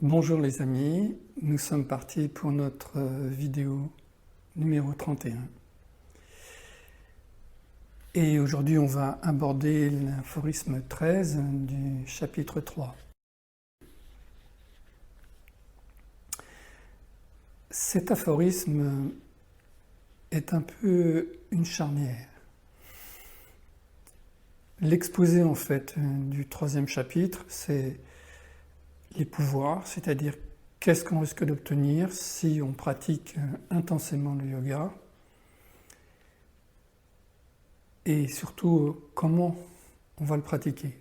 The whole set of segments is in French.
Bonjour les amis, nous sommes partis pour notre vidéo numéro 31. Et aujourd'hui on va aborder l'aphorisme 13 du chapitre 3. Cet aphorisme est un peu une charnière. L'exposé en fait du troisième chapitre, c'est les pouvoirs, c'est-à-dire qu'est-ce qu'on risque d'obtenir si on pratique intensément le yoga, et surtout comment on va le pratiquer,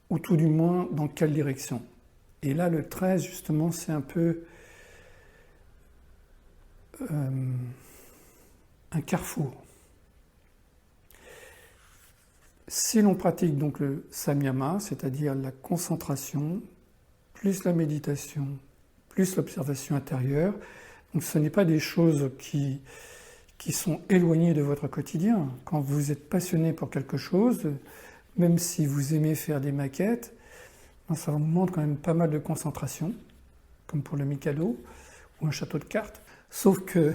ou tout du moins dans quelle direction. Et là le 13 justement c'est un peu un carrefour. Si l'on pratique donc le samyama, c'est-à-dire la concentration, plus la méditation, plus l'observation intérieure, donc ce n'est pas des choses qui sont éloignées de votre quotidien. Quand vous êtes passionné pour quelque chose, même si vous aimez faire des maquettes, ça vous demande quand même pas mal de concentration, comme pour le Mikado ou un château de cartes. Sauf que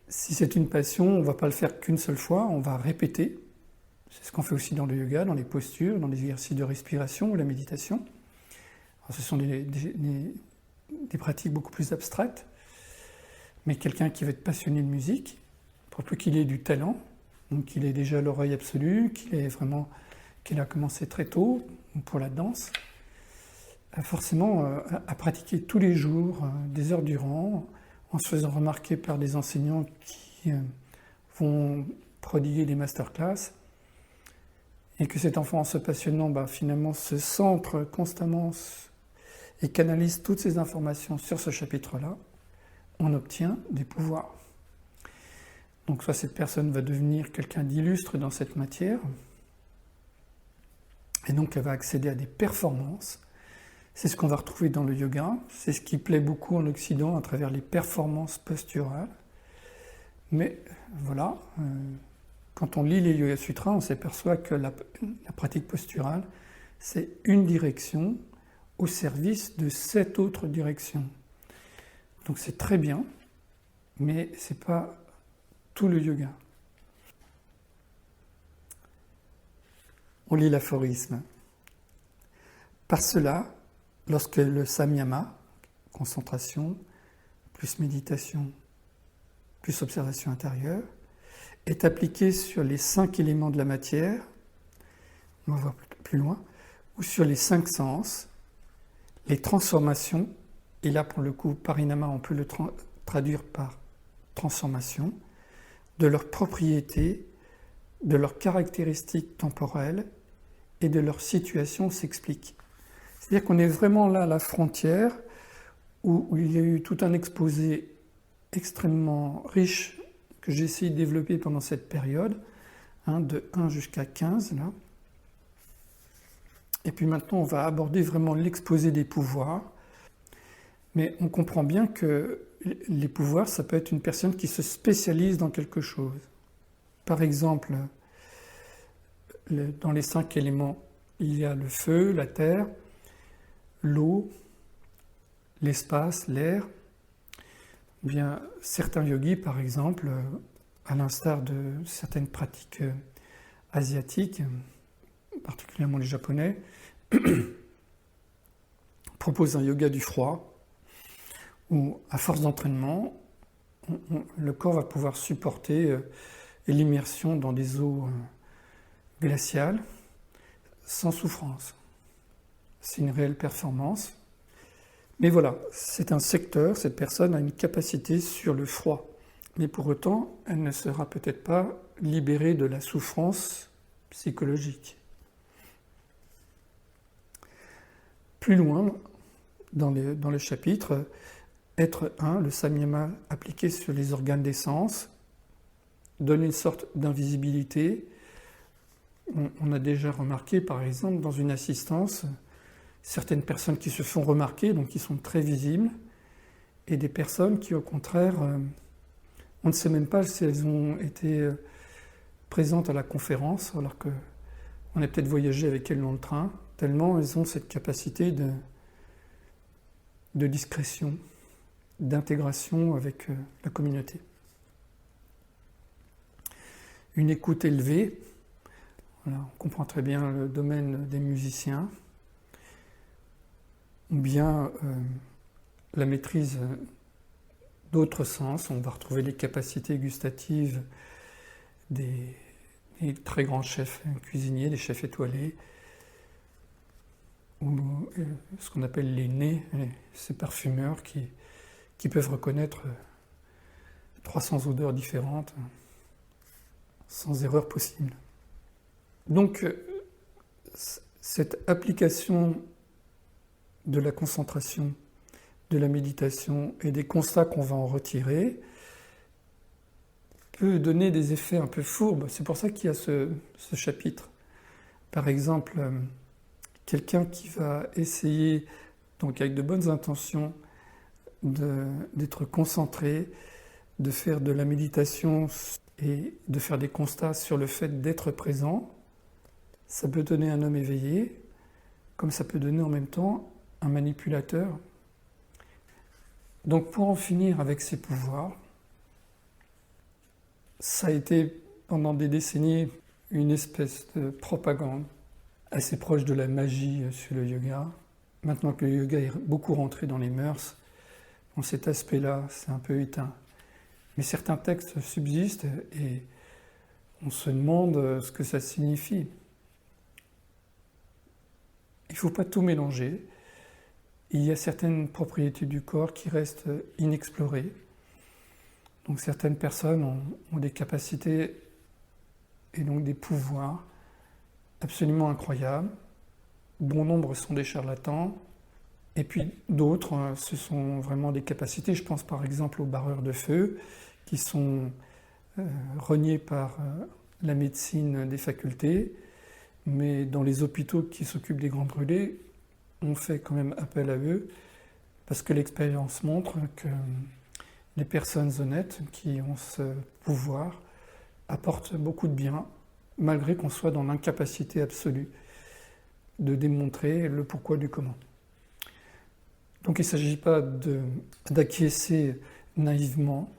si c'est une passion, on ne va pas le faire qu'une seule fois, on va répéter. C'est ce qu'on fait aussi dans le yoga, dans les postures, dans les exercices de respiration ou la méditation. Alors, ce sont des pratiques beaucoup plus abstraites, mais quelqu'un qui va être passionné de musique, pour peu qu'il ait du talent, donc qu'il ait déjà l'oreille absolue, qu'il a commencé très tôt pour la danse, forcément à pratiquer tous les jours, des heures durant, en se faisant remarquer par des enseignants qui vont prodiguer des masterclass, et que cet enfant en se passionnant finalement se centre constamment et canalise toutes ces informations sur ce chapitre-là, on obtient des pouvoirs. Donc soit cette personne va devenir quelqu'un d'illustre dans cette matière, et donc elle va accéder à des performances. C'est ce qu'on va retrouver dans le yoga, c'est ce qui plaît beaucoup en Occident à travers les performances posturales. Mais voilà, quand on lit les Yoga Sutras, on s'aperçoit que la pratique posturale, c'est une direction au service de 7 autres directions. Donc c'est très bien, mais ce n'est pas tout le yoga. On lit l'aphorisme. Par cela, lorsque le samyama, concentration, plus méditation, plus observation intérieure, est appliqué sur les 5 éléments de la matière, on va voir plus loin, ou sur les 5 sens, les transformations, et là pour le coup parinama on peut le traduire par transformation, de leurs propriétés, de leurs caractéristiques temporelles et de leur situation s'explique. C'est-à-dire qu'on est vraiment là à la frontière où il y a eu tout un exposé extrêmement riche que j'ai essayé de développer pendant cette période, de 1 jusqu'à 15 là. Et puis maintenant on va aborder vraiment l'exposé des pouvoirs, mais on comprend bien que les pouvoirs, ça peut être une personne qui se spécialise dans quelque chose. Par exemple, dans les 5 éléments, il y a le feu, la terre, l'eau, l'espace, l'air. Bien, certains yogis, par exemple, à l'instar de certaines pratiques asiatiques, particulièrement les japonais, proposent un yoga du froid, où à force d'entraînement, le corps va pouvoir supporter l'immersion dans des eaux glaciales sans souffrance. C'est une réelle performance. Mais voilà, c'est un secteur, cette personne a une capacité sur le froid. Mais pour autant, elle ne sera peut-être pas libérée de la souffrance psychologique. Plus loin, dans le chapitre, être 1, le samyama appliqué sur les organes des sens, donne une sorte d'invisibilité. On a déjà remarqué, par exemple, dans une assistance, certaines personnes qui se font remarquer, donc qui sont très visibles, et des personnes qui, au contraire, on ne sait même pas si elles ont été présentes à la conférence, alors qu'on a peut-être voyagé avec elles dans le train, tellement elles ont cette capacité de discrétion, d'intégration avec la communauté. Une écoute élevée, voilà, on comprend très bien le domaine des musiciens, ou bien la maîtrise d'autres sens. On va retrouver les capacités gustatives des très grands chefs cuisiniers, des chefs étoilés, ou ce qu'on appelle les nez, ces parfumeurs qui peuvent reconnaître 300 odeurs différentes sans erreur possible. Donc, cette application de la concentration, de la méditation et des constats qu'on va en retirer peut donner des effets un peu fourbes. C'est pour ça qu'il y a ce chapitre. Par exemple, quelqu'un qui va essayer, donc avec de bonnes intentions, d'être concentré, de faire de la méditation et de faire des constats sur le fait d'être présent, ça peut donner un homme éveillé, comme ça peut donner en même temps un manipulateur. Donc pour en finir avec ces pouvoirs, ça a été pendant des décennies une espèce de propagande assez proche de la magie sur le yoga. Maintenant que le yoga est beaucoup rentré dans les mœurs, bon, cet aspect-là, c'est un peu éteint. Mais certains textes subsistent et on se demande ce que ça signifie. Il ne faut pas tout mélanger. Il y a certaines propriétés du corps qui restent inexplorées. Donc certaines personnes ont des capacités et donc des pouvoirs absolument incroyables. Bon nombre sont des charlatans. Et puis d'autres, ce sont vraiment des capacités. Je pense par exemple aux barreurs de feu qui sont reniés par la médecine des facultés, mais dans les hôpitaux qui s'occupent des grands brûlés, on fait quand même appel à eux parce que l'expérience montre que les personnes honnêtes qui ont ce pouvoir apportent beaucoup de bien, malgré qu'on soit dans l'incapacité absolue de démontrer le pourquoi du comment. Donc il ne s'agit pas d'acquiescer naïvement,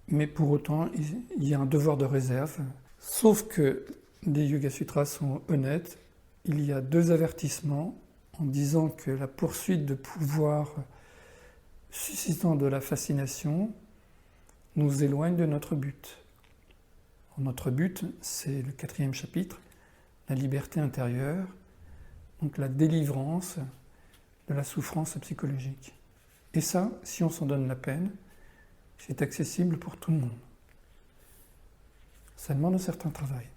mais pour autant il y a un devoir de réserve. Sauf que les Yoga Sutras sont honnêtes, il y a 2 avertissements en disant que la poursuite de pouvoir suscitant de la fascination nous éloigne de notre but. Notre but, c'est le 4e chapitre, la liberté intérieure, donc la délivrance de la souffrance psychologique. Et ça, si on s'en donne la peine, c'est accessible pour tout le monde. Ça demande un certain travail.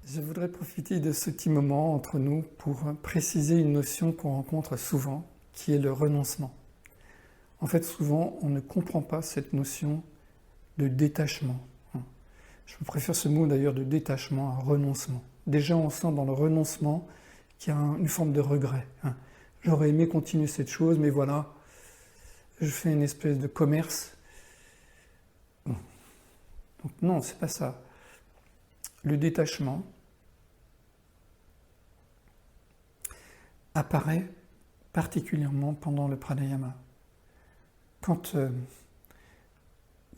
Je voudrais profiter de ce petit moment entre nous pour préciser une notion qu'on rencontre souvent, qui est le renoncement. En fait, souvent, on ne comprend pas cette notion de détachement. Je préfère ce mot d'ailleurs de détachement à renoncement. Déjà, on sent dans le renoncement qu'il y a une forme de regret. J'aurais aimé continuer cette chose, mais voilà, je fais une espèce de commerce. Donc non, c'est pas ça. Le détachement apparaît particulièrement pendant le pranayama. Quand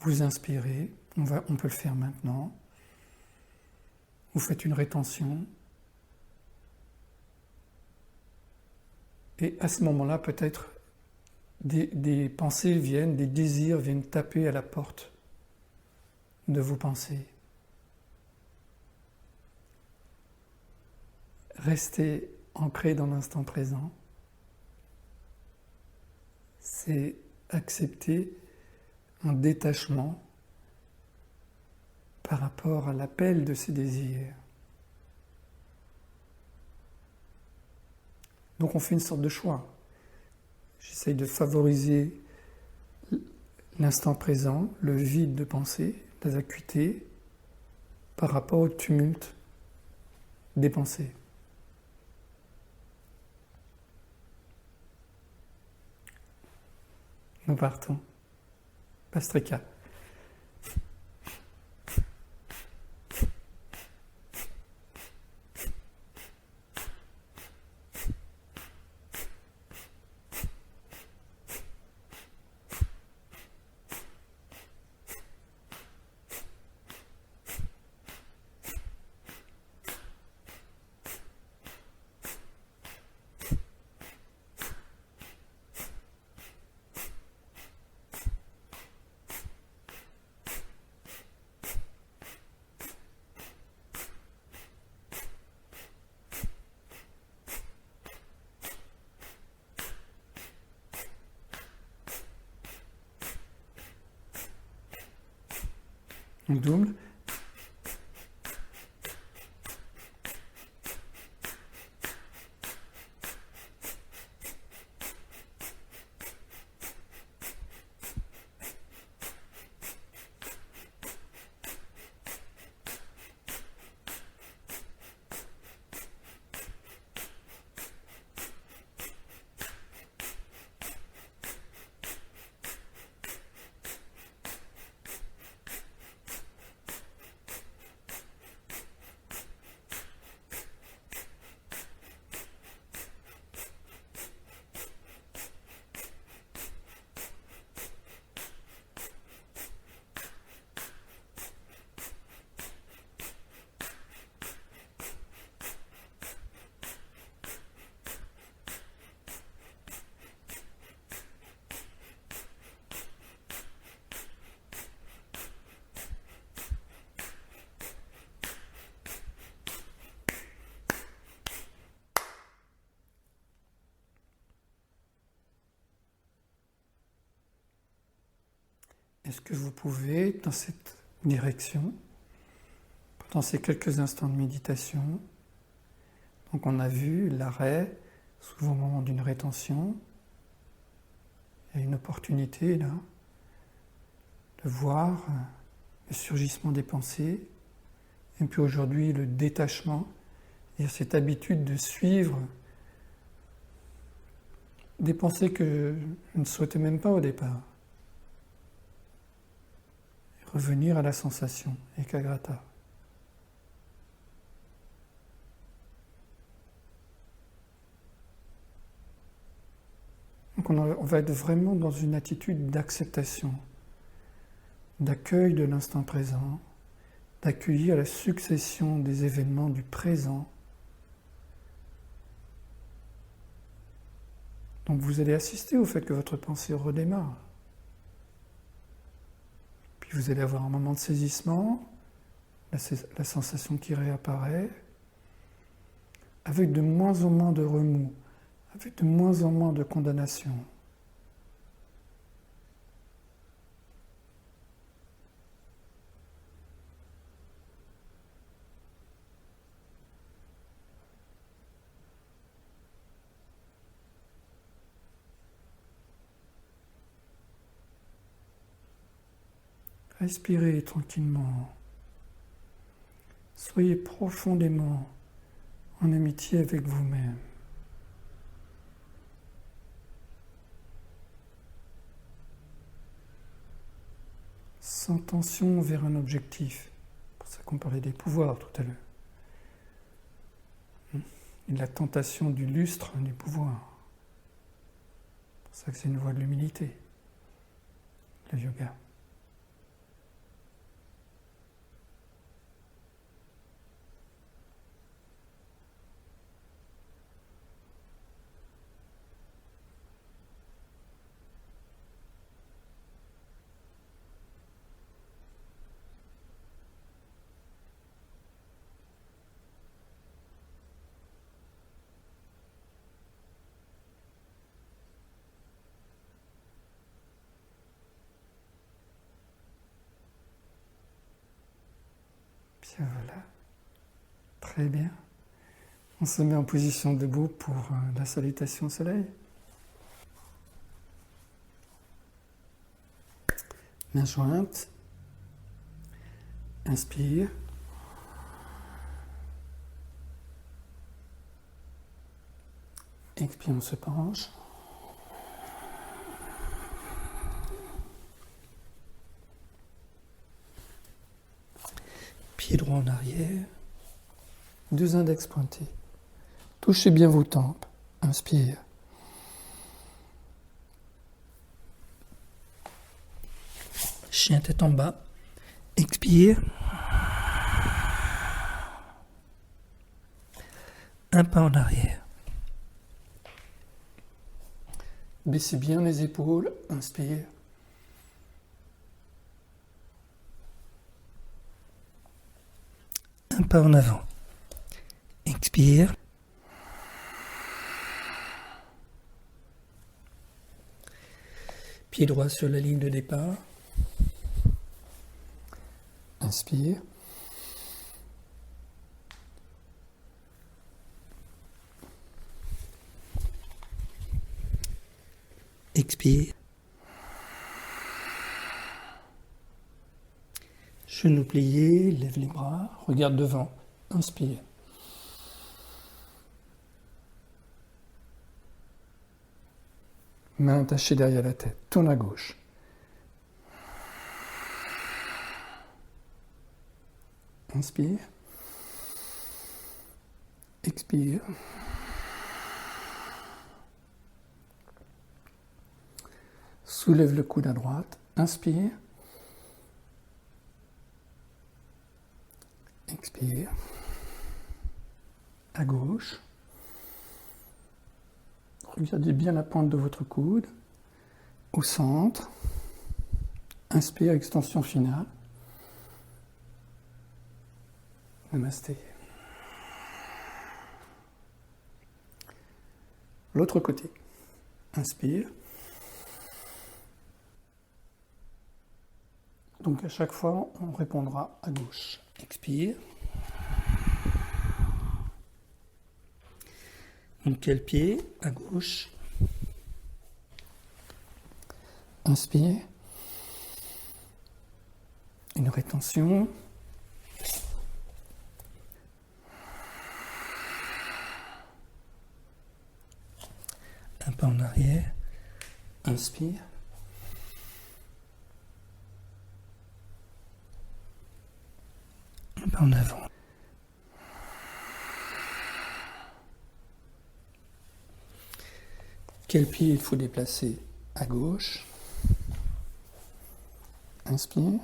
vous inspirez, on peut le faire maintenant, vous faites une rétention, et à ce moment-là, peut-être, des pensées viennent, des désirs viennent taper à la porte de vos pensées. Restez ancré dans l'instant présent, c'est accepter un détachement par rapport à l'appel de ces désirs. Donc on fait une sorte de choix. J'essaye de favoriser l'instant présent, le vide de pensée, la vacuité, par rapport au tumulte des pensées. Nous partons. Pastrika. On double. Est-ce que vous pouvez, dans cette direction, pendant ces quelques instants de méditation, donc on a vu l'arrêt, souvent au moment d'une rétention, il y a une opportunité là, de voir le surgissement des pensées, et puis aujourd'hui le détachement, c'est-à-dire cette habitude de suivre des pensées que je ne souhaitais même pas au départ. Revenir à la sensation, ekagrata. Donc on va être vraiment dans une attitude d'acceptation, d'accueil de l'instant présent, d'accueillir la succession des événements du présent. Donc vous allez assister au fait que votre pensée redémarre. Puis vous allez avoir un moment de saisissement, la sensation qui réapparaît, avec de moins en moins de remous, avec de moins en moins de condamnation. Respirez tranquillement. Soyez profondément en amitié avec vous-même. Sans tension vers un objectif. C'est pour ça qu'on parlait des pouvoirs tout à l'heure. Et de la tentation du lustre du pouvoir. C'est pour ça que c'est une voie de l'humilité, le yoga. Bien voilà, très bien. On se met en position debout pour la salutation au soleil. Main jointe. Inspire. Expire, on se penche. Pied droit en arrière. Deux index pointés. Touchez bien vos tempes. Inspire. Chien tête en bas. Expire. Un pas en arrière. Baissez bien les épaules. Inspire. Un pas en avant. Expire. Pied droit sur la ligne de départ. Inspire. Expire. Genoux pliés, lève les bras, regarde devant. Inspire. Main attachée derrière la tête, tourne à gauche. Inspire. Expire. Soulève le coude à droite. Inspire. Expire. À gauche. Regardez bien la pointe de votre coude. Au centre. Inspire, extension finale. Namasté. L'autre côté. Inspire. Donc à chaque fois, on répondra à gauche. Expire. Donc quel pied? À gauche. Inspire. Une rétention. Un pas en arrière. Inspire. Un pas en avant. Quel pied il faut déplacer? À gauche. Inspire.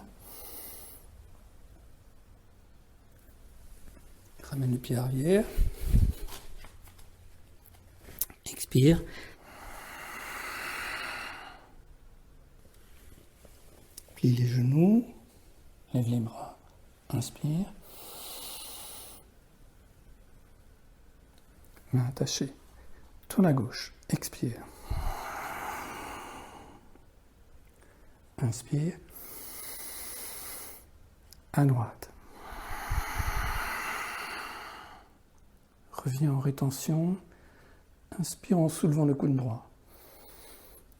Ramène le pied arrière. Expire. Plie les genoux. Lève les bras. Inspire. Main attachée. Tourne à gauche. Expire. Inspire. À droite. Reviens en rétention. Inspire en soulevant le coude droit.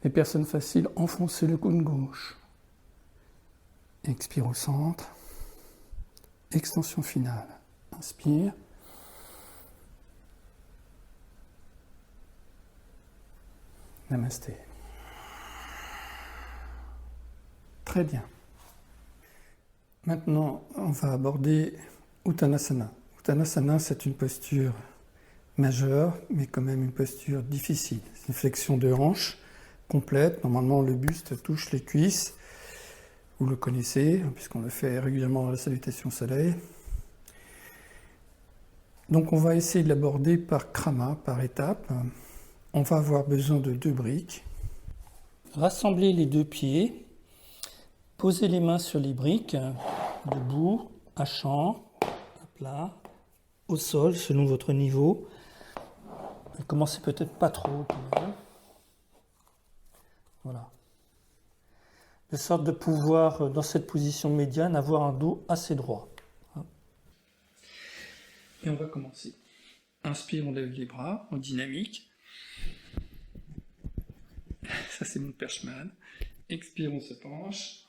Les personnes faciles, enfoncez le coude gauche. Expire au centre. Extension finale. Inspire. Namasté. Très bien. Maintenant, on va aborder Uttanasana. Uttanasana, c'est une posture majeure, mais quand même une posture difficile. C'est une flexion de hanche complète. Normalement, le buste touche les cuisses. Vous le connaissez, puisqu'on le fait régulièrement dans la salutation au soleil. Donc, on va essayer de l'aborder par krama, par étapes. On va avoir besoin de 2 briques. Rassemblez les 2 pieds. Posez les mains sur les briques, debout, à champ, à plat, au sol, selon votre niveau. Commencez peut-être pas trop quand même. Voilà. De sorte de pouvoir, dans cette position médiane, avoir un dos assez droit. Et on va commencer. Inspire, on lève les bras en dynamique. Ça, c'est mon perchman. Expire, on se penche.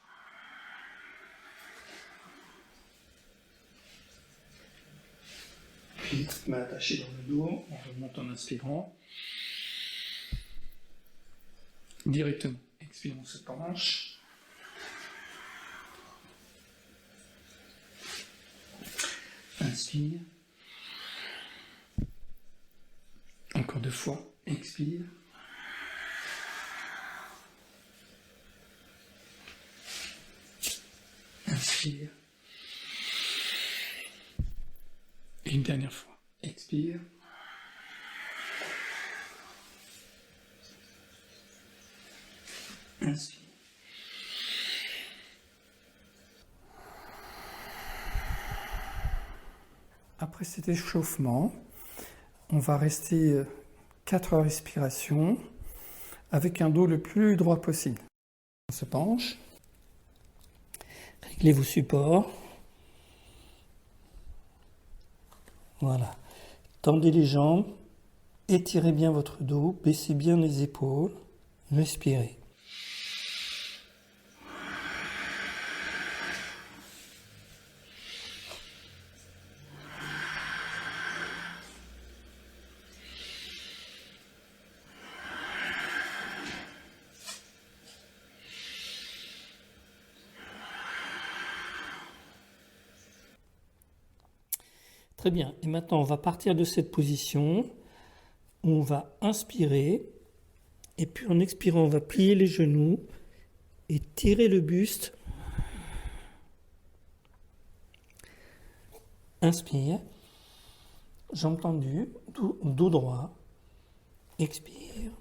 Puis, main attachée dans le dos, on remonte en inspirant. Directement. Expire, on se penche. Inspire. Encore 2 fois. Expire. Inspire. Et une dernière fois. Expire. Inspire. Après cet échauffement, on va rester 4 respirations avec un dos le plus droit possible. On se penche. Réglez vos supports. Voilà. Tendez les jambes, étirez bien votre dos, baissez bien les épaules, respirez. Très bien. Et maintenant, on va partir de cette position. On va inspirer. Et puis en expirant, on va plier les genoux et tirer le buste. Inspire. Jambes tendues, dos droit. Expire.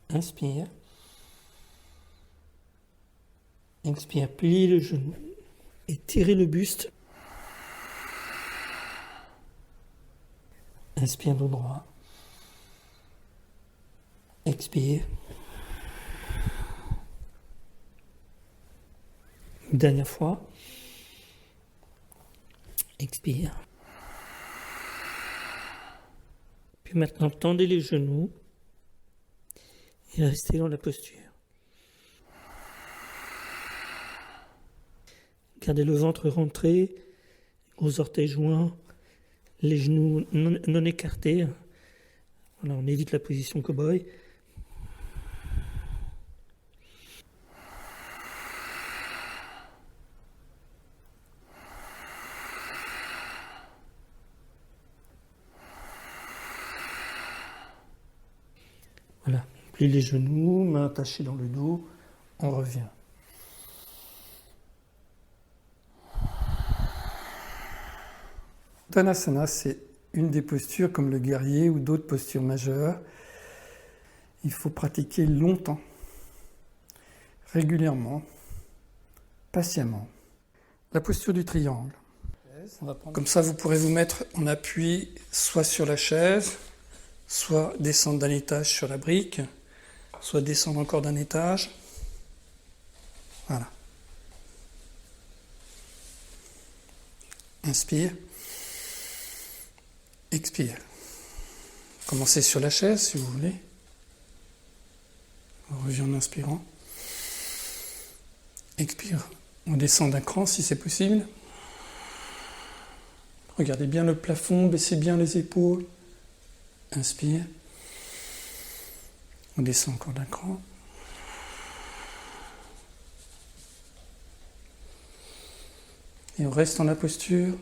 Inspire. Expire, pliez le genou et tirez le buste. Inspire dos droit. Expire. Une dernière fois. Expire. Puis maintenant, tendez les genoux et restez dans la posture. Gardez le ventre rentré, gros orteils joints, les genoux non écartés. Voilà, on évite la position cow-boy. Voilà, on plie les genoux, mains attachées dans le dos, on revient. Uttanasana, c'est une des postures comme le guerrier ou d'autres postures majeures. Il faut pratiquer longtemps, régulièrement, patiemment. La posture du triangle. Comme ça, vous pourrez vous mettre en appui soit sur la chaise, soit descendre d'un étage sur la brique, soit descendre encore d'un étage. Voilà. Inspire. Expire. Commencez sur la chaise si vous voulez. On revient en inspirant. Expire. On descend d'un cran si c'est possible. Regardez bien le plafond, baissez bien les épaules. Inspire. On descend encore d'un cran. Et on reste dans la posture.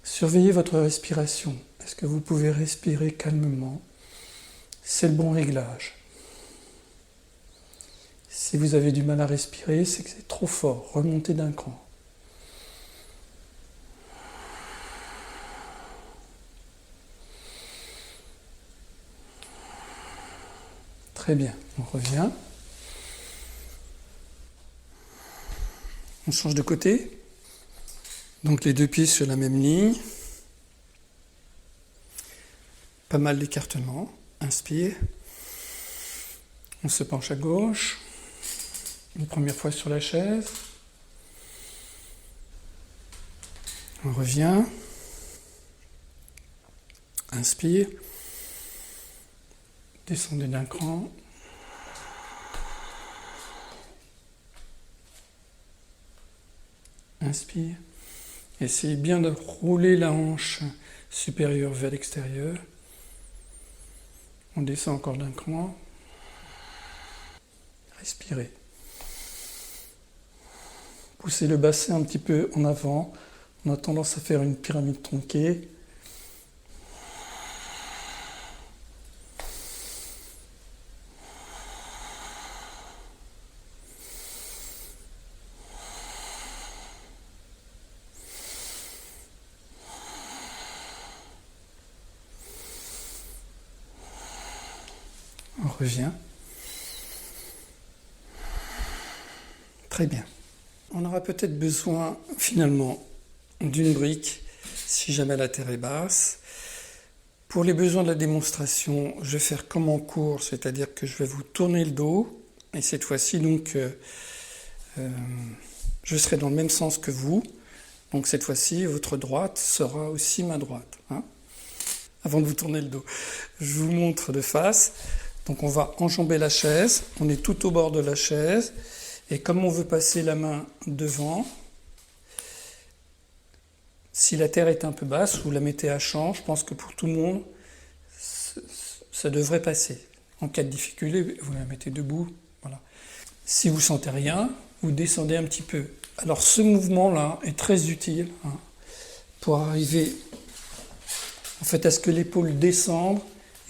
Surveillez votre respiration. Est-ce que vous pouvez respirer calmement? C'est le bon réglage. Si vous avez du mal à respirer, c'est que c'est trop fort. Remontez d'un cran. Très bien, on revient. On change de côté. Donc les deux pieds sur la même ligne. Pas mal d'écartement. Inspire. On se penche à gauche. Une première fois sur la chaise. On revient. Inspire. Descendez d'un cran. Inspire. Essayez bien de rouler la hanche supérieure vers l'extérieur. On descend encore d'un cran. Respirez. Poussez le bassin un petit peu en avant. On a tendance à faire une pyramide tronquée. On revient. Très bien. On aura peut-être besoin finalement d'une brique si jamais la terre est basse. Pour les besoins de la démonstration, je vais faire comme en cours, c'est-à-dire que je vais vous tourner le dos, et cette fois-ci, donc, je serai dans le même sens que vous. Donc cette fois-ci, votre droite sera aussi ma droite. Hein, avant de vous tourner le dos. Je vous montre de face. Donc on va enjamber la chaise. On est tout au bord de la chaise. Et comme on veut passer la main devant, si la terre est un peu basse, vous la mettez à champ. Je pense que pour tout le monde, ça devrait passer. En cas de difficulté, vous la mettez debout. Voilà. Si vous sentez rien, vous descendez un petit peu. Alors ce mouvement-là est très utile hein, pour arriver en fait, à ce que l'épaule descende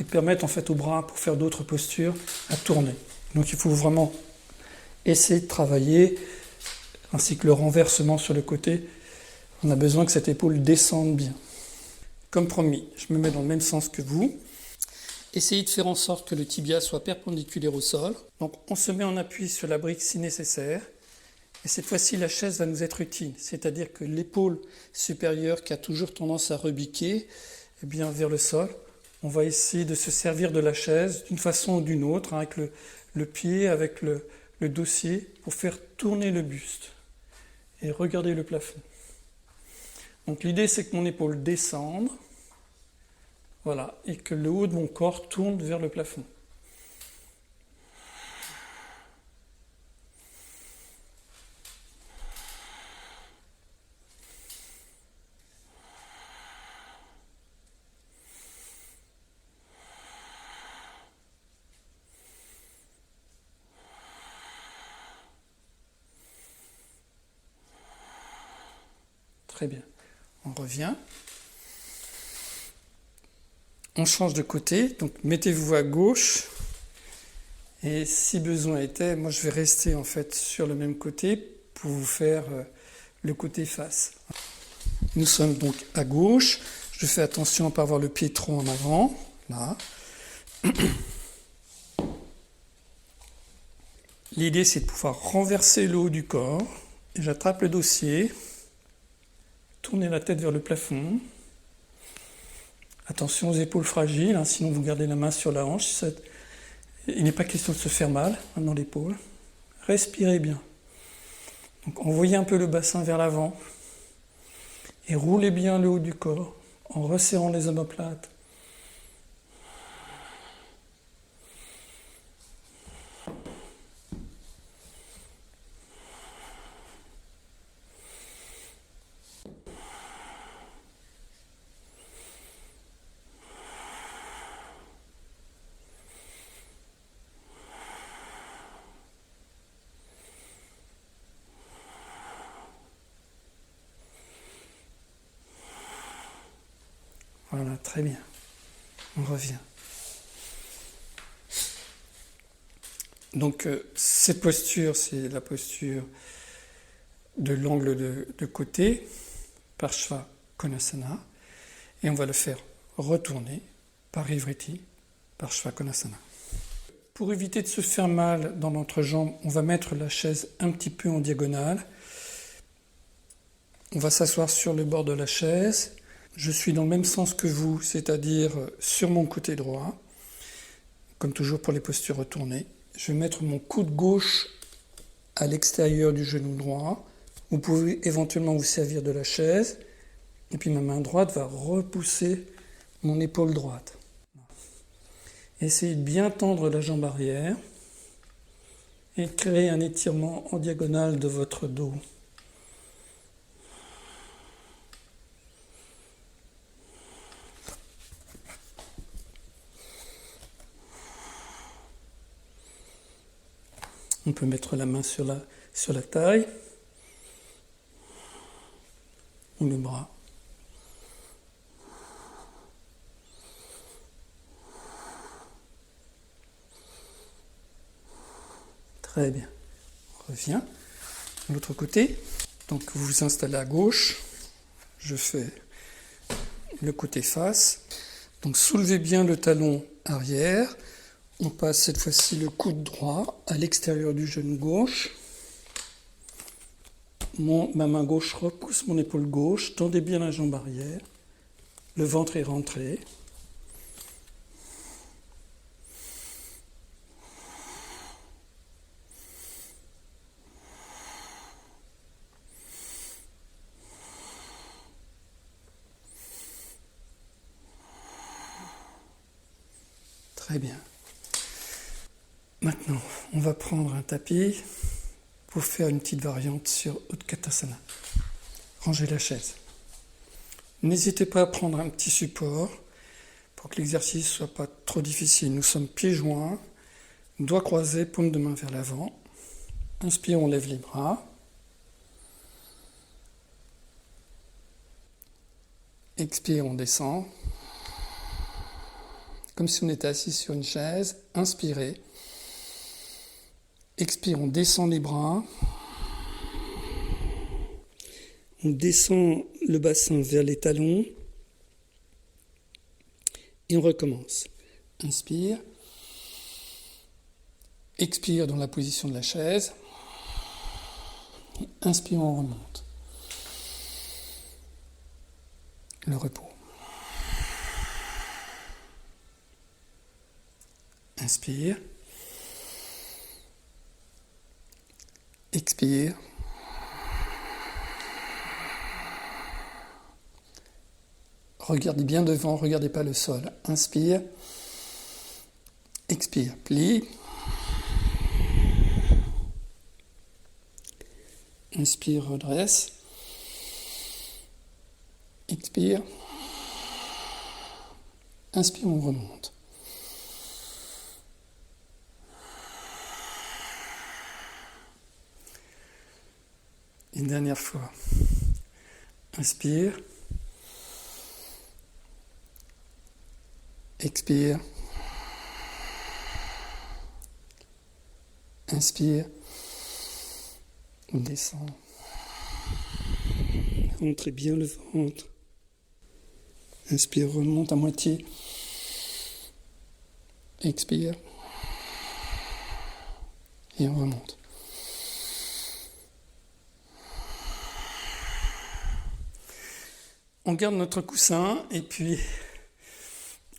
et permette en fait, au bras, pour faire d'autres postures, à tourner. Donc il faut vraiment essayer de travailler, ainsi que le renversement sur le côté. On a besoin que cette épaule descende bien. Comme promis, je me mets dans le même sens que vous. Essayez de faire en sorte que le tibia soit perpendiculaire au sol. Donc on se met en appui sur la brique si nécessaire. Et cette fois-ci, la chaise va nous être utile. C'est-à-dire que l'épaule supérieure qui a toujours tendance à rebiquer, eh bien, vers le sol, on va essayer de se servir de la chaise d'une façon ou d'une autre, hein, avec le pied, avec le dossier, pour faire tourner le buste et regarder le plafond. Donc l'idée, c'est que mon épaule descende, voilà, et que le haut de mon corps tourne vers le plafond. Très bien. On revient. On change de côté. Donc mettez-vous à gauche. Et si besoin était, moi je vais rester en fait sur le même côté pour vous faire le côté face. Nous sommes donc à gauche. Je fais attention à ne pas avoir le pied trop en avant. Là. L'idée c'est de pouvoir renverser le haut du corps. Et j'attrape le dossier. Tournez la tête vers le plafond. Attention aux épaules fragiles, hein, sinon vous gardez la main sur la hanche. Il n'est pas question de se faire mal hein, dans l'épaule. Respirez bien. Donc envoyez un peu le bassin vers l'avant et roulez bien le haut du corps en resserrant les omoplates. Voilà, très bien. On revient. Donc, cette posture, c'est la posture de l'angle de côté, Parshva Konasana. Et on va le faire retourner, Parivriti, Parshva Konasana. Pour éviter de se faire mal dans l'entrejambe, on va mettre la chaise un petit peu en diagonale. On va s'asseoir sur le bord de la chaise. Je suis dans le même sens que vous, c'est-à-dire sur mon côté droit, comme toujours pour les postures retournées. Je vais mettre mon coude gauche à l'extérieur du genou droit. Vous pouvez éventuellement vous servir de la chaise. Et puis ma main droite va repousser mon épaule droite. Essayez de bien tendre la jambe arrière et créer un étirement en diagonale de votre dos. On peut mettre la main sur la taille ou le bras. Très bien. On revient de l'autre côté. Donc vous vous installez à gauche. Je fais le côté face. Donc soulevez bien le talon arrière. On passe cette fois-ci le coude droit à l'extérieur du genou gauche. Ma main gauche repousse mon épaule gauche. Tendez bien la jambe arrière. Le ventre est rentré. Très bien. Maintenant, on va prendre un tapis pour faire une petite variante sur Utkatasana. Rangez la chaise. N'hésitez pas à prendre un petit support pour que l'exercice ne soit pas trop difficile. Nous sommes pieds joints, doigts croisés, paume de main vers l'avant. Inspire, on lève les bras. Expire, on descend. Comme si on était assis sur une chaise. Inspirez. Expire, on descend les bras. On descend le bassin vers les talons. Et on recommence. Inspire. Expire dans la position de la chaise. Inspire, on remonte. Le repos. Inspire. Expire. Regardez bien devant, regardez pas le sol. Inspire. Expire. Plie. Inspire, redresse. Expire. Inspire, on remonte. Une dernière fois. Inspire. Expire. Inspire. On descend. Rentrez bien le ventre. Inspire, remonte à moitié. Expire. Et on remonte. On garde notre coussin et puis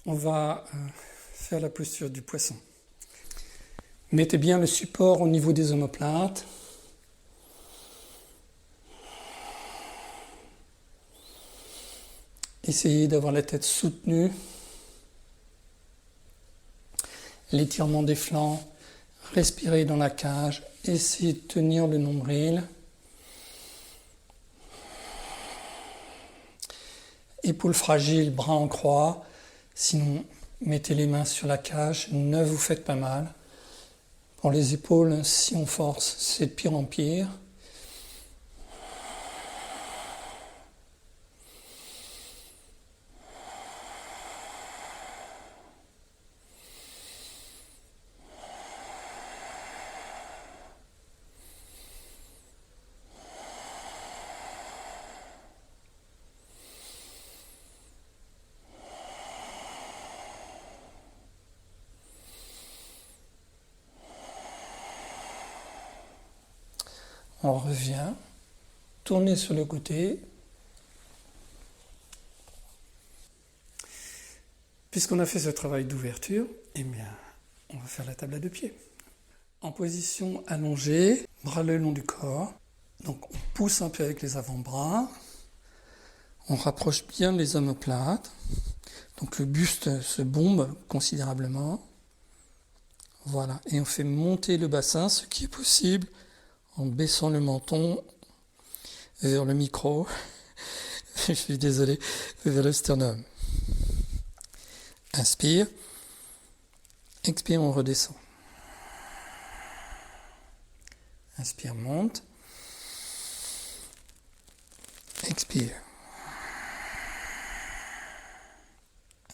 on va faire la posture du poisson. Mettez bien le support au niveau des omoplates. Essayez d'avoir la tête soutenue. L'étirement des flancs. Respirez dans la cage. Essayez de tenir le nombril. Épaules fragiles, bras en croix. Sinon, mettez les mains sur la cage. Ne vous faites pas mal. Pour les épaules, si on force, c'est de pire en pire. On revient, tournez sur le côté. Puisqu'on a fait ce travail d'ouverture, eh bien, on va faire la table à deux pieds. En position allongée, bras le long du corps. Donc on pousse un peu avec les avant-bras. On rapproche bien les omoplates. Donc le buste se bombe considérablement. Voilà, et on fait monter le bassin, ce qui est possible, en baissant le menton vers le micro, je suis désolé, vers le sternum. Inspire, expire, on redescend. Inspire, monte, expire.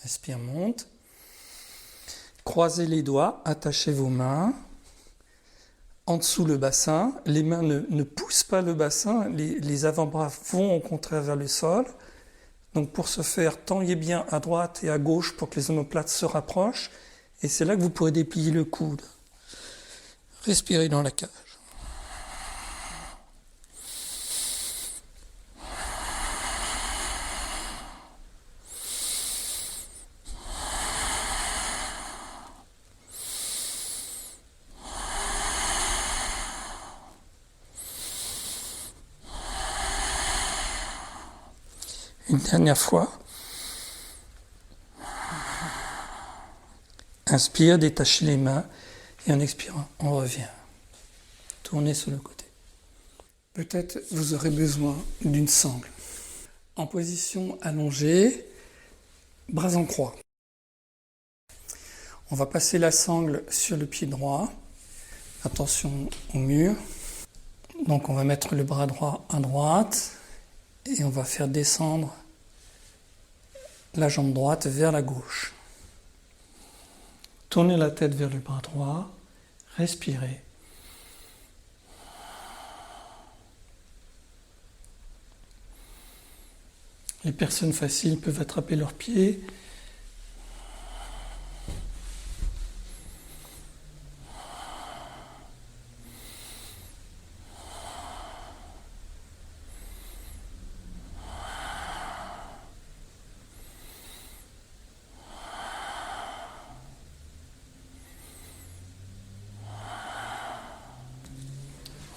Inspire, monte. Croisez les doigts, attachez vos mains. En dessous le bassin, les mains ne poussent pas le bassin, les avant-bras vont au contraire vers le sol. Donc pour ce faire, tendez bien à droite et à gauche pour que les omoplates se rapprochent. Et c'est là que vous pourrez déplier le coude. Respirez dans la cage. Une dernière fois. Inspire, détachez les mains et en expirant, on revient. Tournez sur le côté. Peut-être vous aurez besoin d'une sangle. En position allongée, bras en croix. On va passer la sangle sur le pied droit. Attention au mur. Donc on va mettre le bras droit à droite et on va faire descendre la jambe droite vers la gauche. Tournez la tête vers le bras droit, respirez. Les personnes faciles peuvent attraper leurs pieds.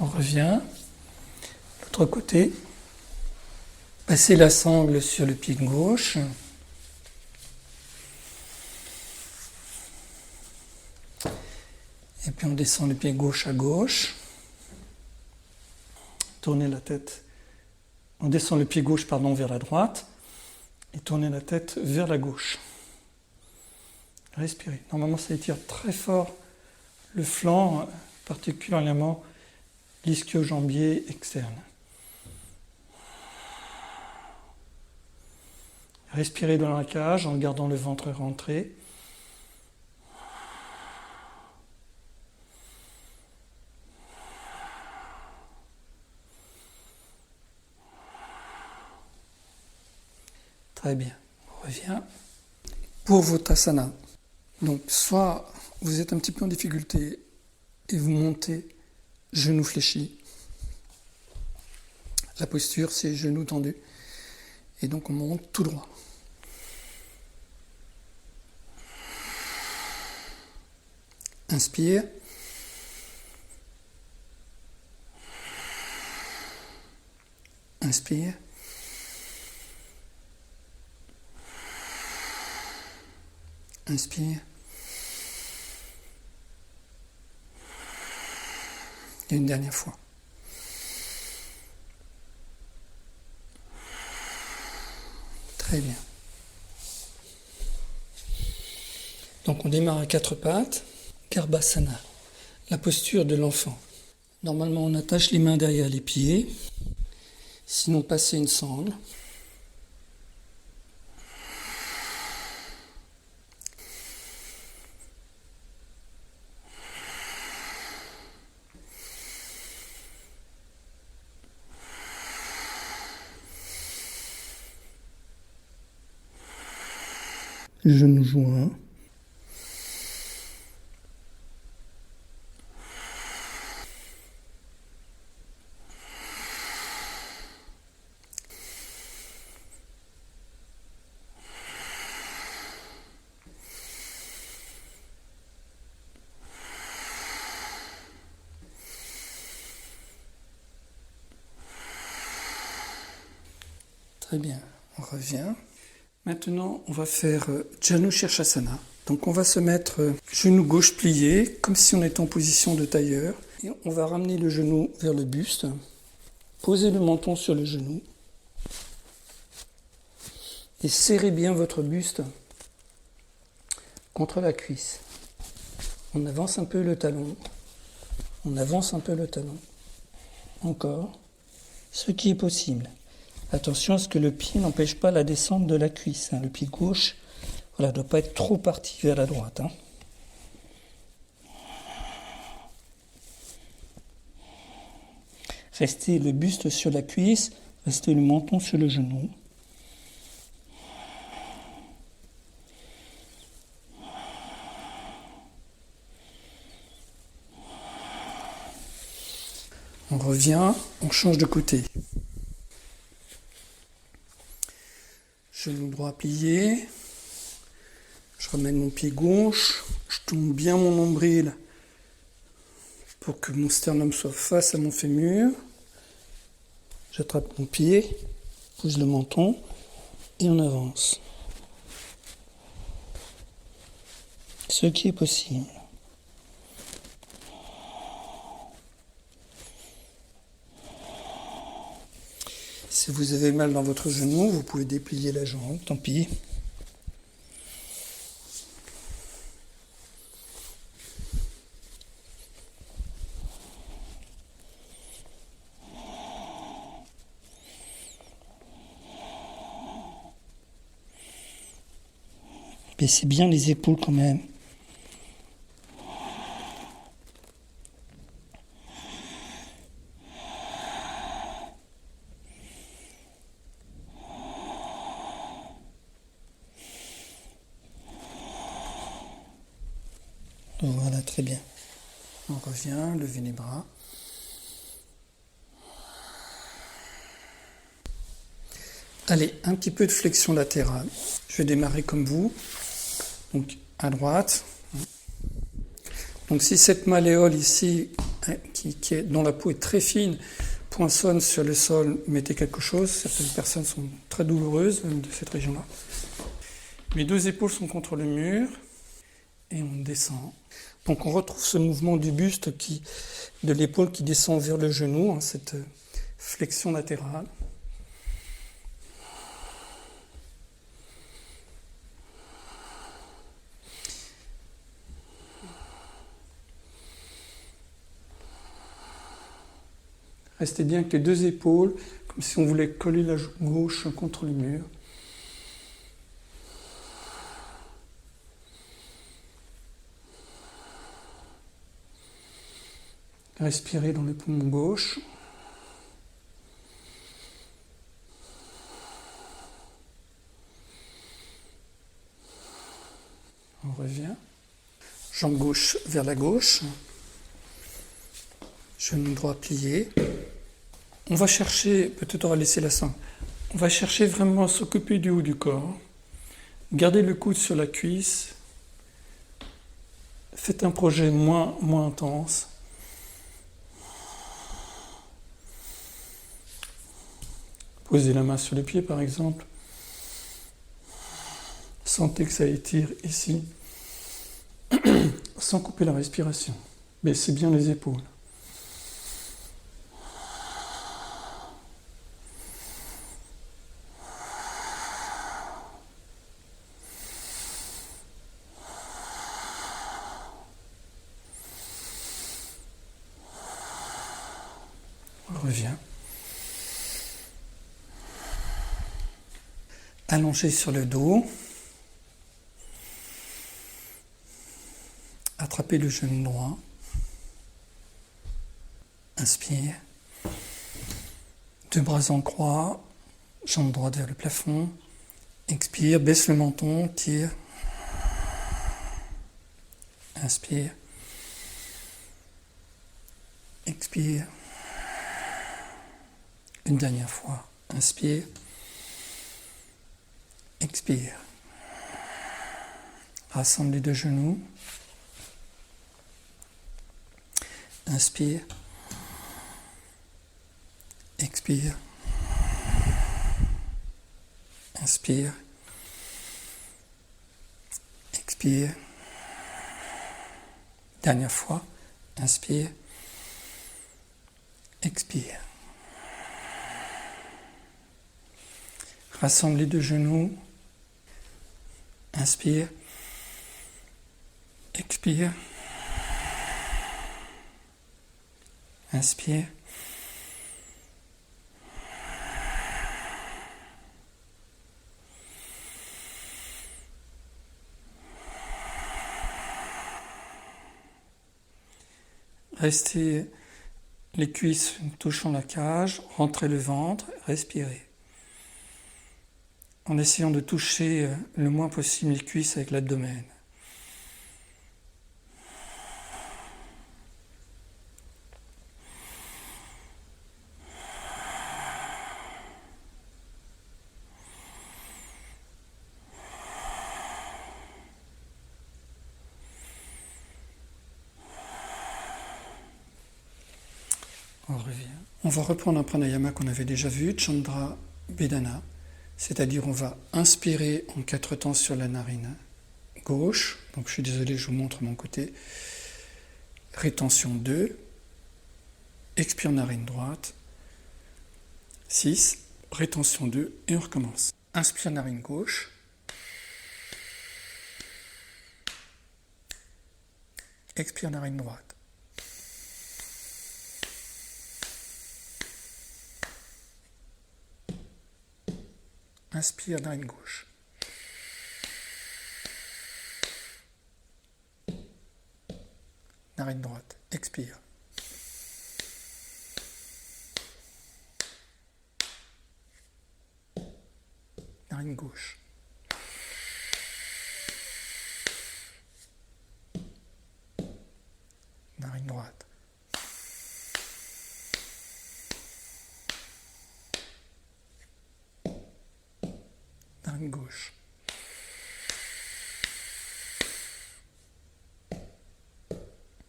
On revient. L'autre côté. Passez la sangle sur le pied gauche. Et puis on descend le pied gauche à gauche. Tournez la tête. On descend le pied gauche vers la droite. Et tournez la tête vers la gauche. Respirez. Normalement, ça étire très fort le flanc, particulièrement l'ischio-jambier externe. Respirez dans la cage en gardant le ventre rentré. Très bien, on revient. Pour Vottasana, donc soit vous êtes un petit peu en difficulté et vous montez genoux fléchis. La posture, c'est genoux tendus. Et donc on monte tout droit. Inspire. Inspire. Inspire. Et une dernière fois. Très bien. Donc on démarre à quatre pattes. Garbhasana, la posture de l'enfant. Normalement on attache les mains derrière les pieds. Sinon passez une sangle. Genoux joints. Très bien, on revient. Maintenant, on va faire Janu Shirshasana. Donc on va se mettre genou gauche plié, comme si on était en position de tailleur. Et on va ramener le genou vers le buste. Posez le menton sur le genou. Et serrez bien votre buste contre la cuisse. On avance un peu le talon. On avance un peu le talon. Encore. Ce qui est possible. Attention à ce que le pied n'empêche pas la descente de la cuisse. Le pied gauche ne doit pas être trop parti vers la droite. Restez le buste sur la cuisse, restez le menton sur le genou. On revient, on change de côté. Genou droit plié. Je ramène mon pied gauche. Je tourne bien mon nombril pour que mon sternum soit face à mon fémur. J'attrape mon pied, pousse le menton et on avance. ce qui est possible. Si vous avez mal dans votre genou, vous pouvez déplier la jambe, tant pis. Baissez bien les épaules quand même. Voilà, très bien. On revient, levez les bras. Allez, un petit peu de flexion latérale. Je vais démarrer comme vous. Donc, à droite. Donc, si cette malléole ici, dont la peau est très fine, poinçonne sur le sol, mettez quelque chose. Certaines personnes sont très douloureuses de cette région-là. Mes deux épaules sont contre le mur. Et on descend. Donc on retrouve ce mouvement du buste, de l'épaule qui descend vers le genou, cette flexion latérale. Restez bien avec les deux épaules, comme si on voulait coller la joue gauche contre le mur. Respirez dans le poumon gauche. On revient. Jambe gauche vers la gauche. Genou droit plié. On va chercher, peut-être on va laisser la sang. On va chercher vraiment à s'occuper du haut du corps. Gardez le coude sur la cuisse. Faites un projet moins intense. Posez la main sur le pied par exemple. Sentez que ça étire ici, sans couper la respiration. Baissez bien les épaules. On revient. Allongez sur le dos. Attrapez le genou droit. Inspire. Deux bras en croix. Jambe droite vers le plafond. Expire. Baisse le menton. Tire. Inspire. Expire. Une dernière fois. Inspire. Expire. Rassemble les deux genoux. Inspire. Expire. Inspire. Expire. Dernière fois. Inspire. Expire. Rassemble les deux genoux. Inspire. Expire. Inspire. Restez les cuisses touchant la cage, rentrez le ventre, respirez. En essayant de toucher le moins possible les cuisses avec l'abdomen. On revient. On va reprendre un pranayama qu'on avait déjà vu, Chandra Vedana, c'est-à-dire on va inspirer en 4 temps sur la narine gauche. Donc je suis désolé, je vous montre mon côté. Rétention 2. Expire narine droite. 6. Rétention 2 et on recommence. Inspire narine gauche. Expire narine droite. Inspire narine gauche. Narine droite. Expire. Narine gauche. Narine droite. Narine gauche.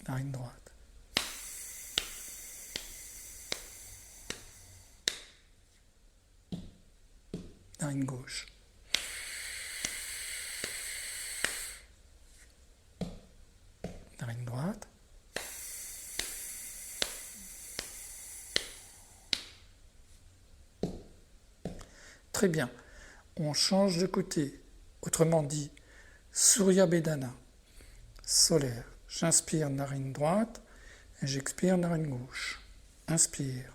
Narine droite. Narine gauche. Narine droite. Très bien. On change de côté. Autrement dit, Surya Bedana, solaire. J'inspire narine droite et j'expire narine gauche. Inspire.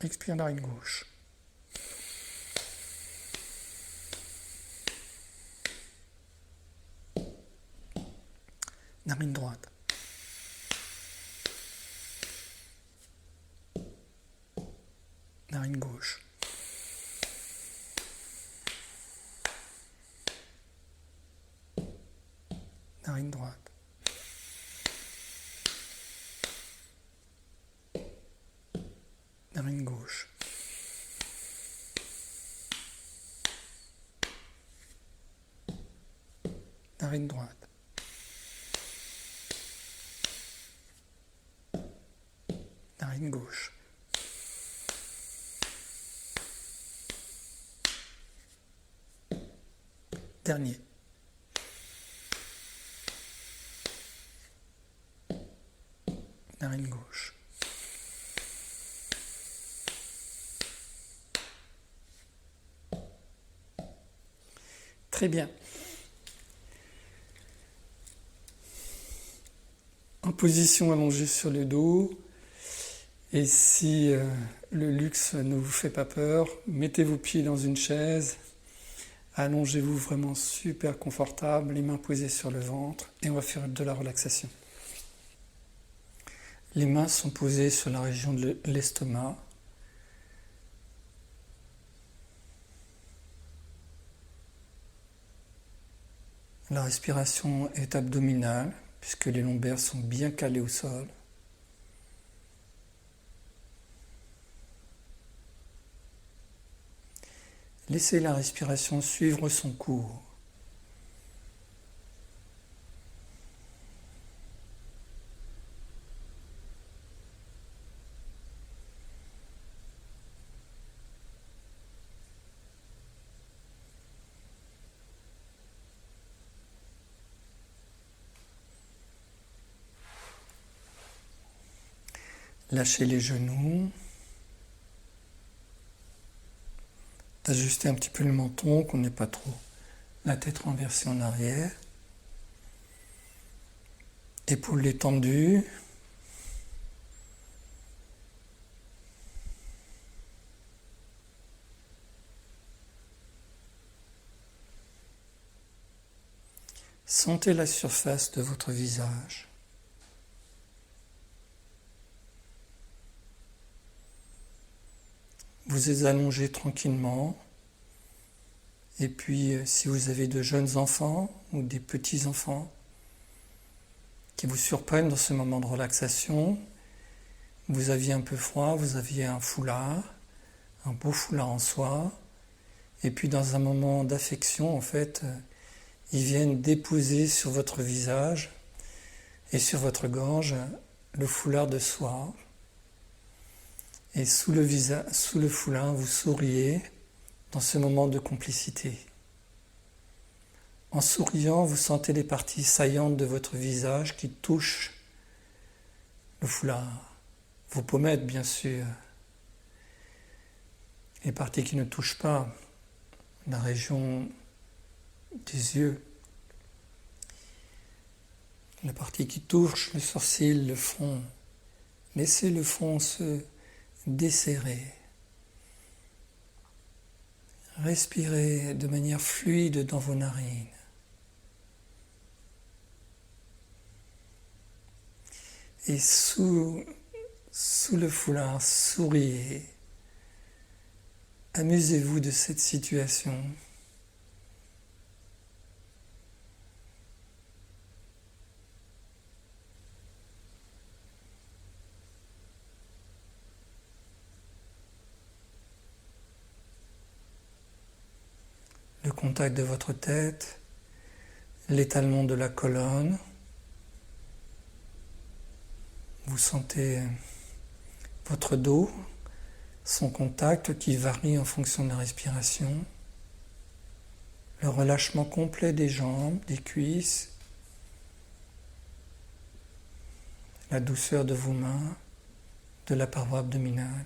Expire narine gauche. Narine droite. Narine gauche. Narine droite. Narine gauche. Narine droite. Narine gauche. Dernier. Narine gauche. Très bien. En position allongée sur le dos. Et si le luxe ne vous fait pas peur, mettez vos pieds dans une chaise. Allongez-vous vraiment super confortable, les mains posées sur le ventre et on va faire de la relaxation. Les mains sont posées sur la région de l'estomac. La respiration est abdominale puisque les lombaires sont bien calés au sol. Laissez la respiration suivre son cours. Lâchez les genoux. Ajustez un petit peu le menton, qu'on n'ait pas trop la tête renversée en arrière. Épaules détendues. Sentez la surface de votre visage. Vous êtes allongé tranquillement. Et puis, si vous avez de jeunes enfants ou des petits-enfants qui vous surprennent dans ce moment de relaxation, vous aviez un peu froid, vous aviez un foulard, un beau foulard en soie, et puis dans un moment d'affection, en fait, ils viennent déposer sur votre visage et sur votre gorge le foulard de soie. Et sous le foulard, vous souriez dans ce moment de complicité. En souriant, vous sentez les parties saillantes de votre visage qui touchent le foulard. Vos pommettes, bien sûr. Les parties qui ne touchent pas la région des yeux. La partie qui touche le sourcil, le front. Laissez le front se desserrer. Respirez de manière fluide dans vos narines. Et sous le foulard, souriez. Amusez-vous de cette situation. Le contact de votre tête, l'étalement de la colonne. Vous sentez votre dos, son contact qui varie en fonction de la respiration. Le relâchement complet des jambes, des cuisses. La douceur de vos mains, de la paroi abdominale.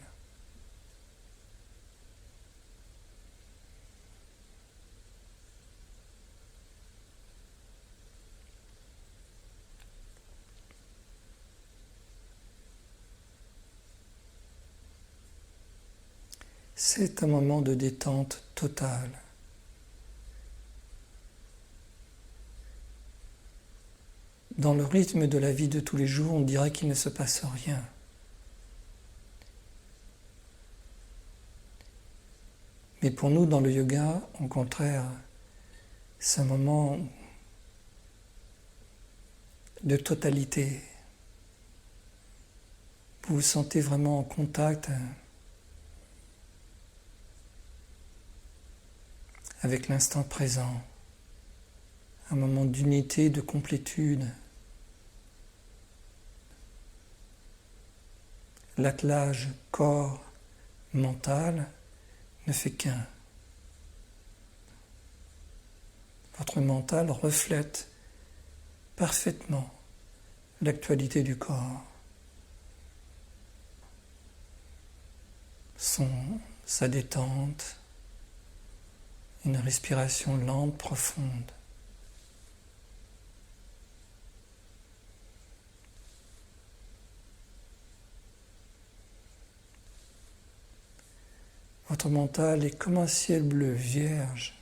C'est un moment de détente totale. Dans le rythme de la vie de tous les jours, on dirait qu'il ne se passe rien. Mais pour nous, dans le yoga, au contraire, c'est un moment de totalité. Vous vous sentez vraiment en contact avec l'instant présent, un moment d'unité, de complétude. L'attelage corps-mental ne fait qu'un. Votre mental reflète parfaitement l'actualité du corps, sa détente, une respiration lente, profonde. Votre mental est comme un ciel bleu vierge.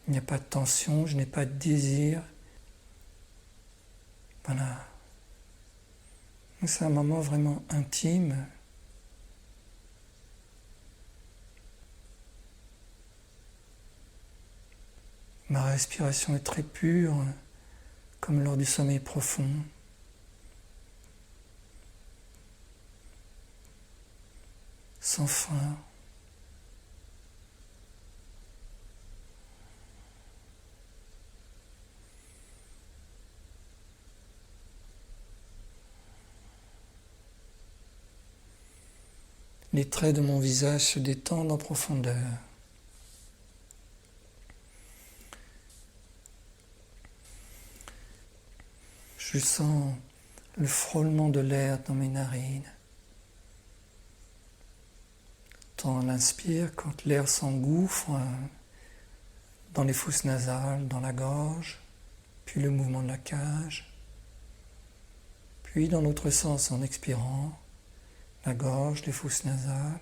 Il n'y a pas de tension, je n'ai pas de désir. Voilà. C'est un moment vraiment intime. Ma respiration est très pure, comme lors du sommeil profond. Sans frein. Les traits de mon visage se détendent en profondeur. Je sens le frôlement de l'air dans mes narines. Tant on inspire, quand l'air s'engouffre dans les fosses nasales, dans la gorge, puis le mouvement de la cage, puis dans l'autre sens en expirant, la gorge, les fosses nasales,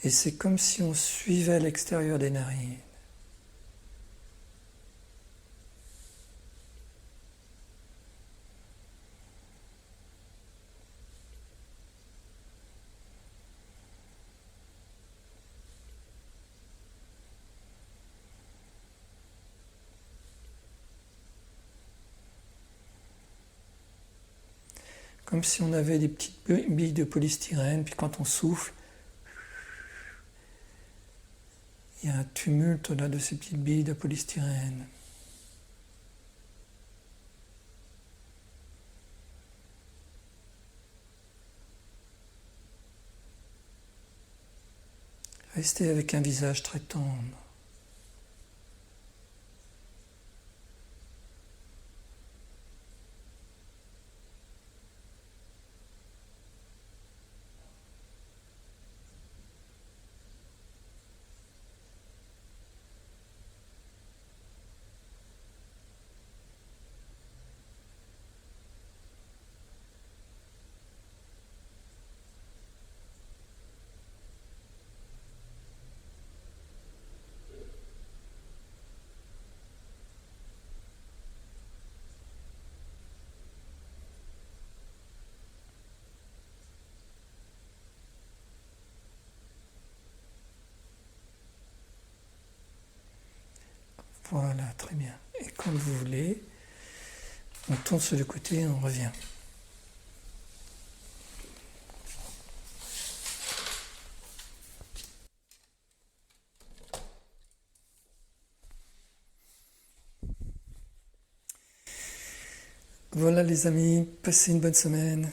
et c'est comme si on suivait l'extérieur des narines. Comme si on avait des petites billes de polystyrène, puis quand on souffle, il y a un tumulte là de ces petites billes de polystyrène. Restez avec un visage très tendre. Voilà, très bien. Et comme vous voulez, on tourne sur le côté et on revient. Voilà les amis, passez une bonne semaine.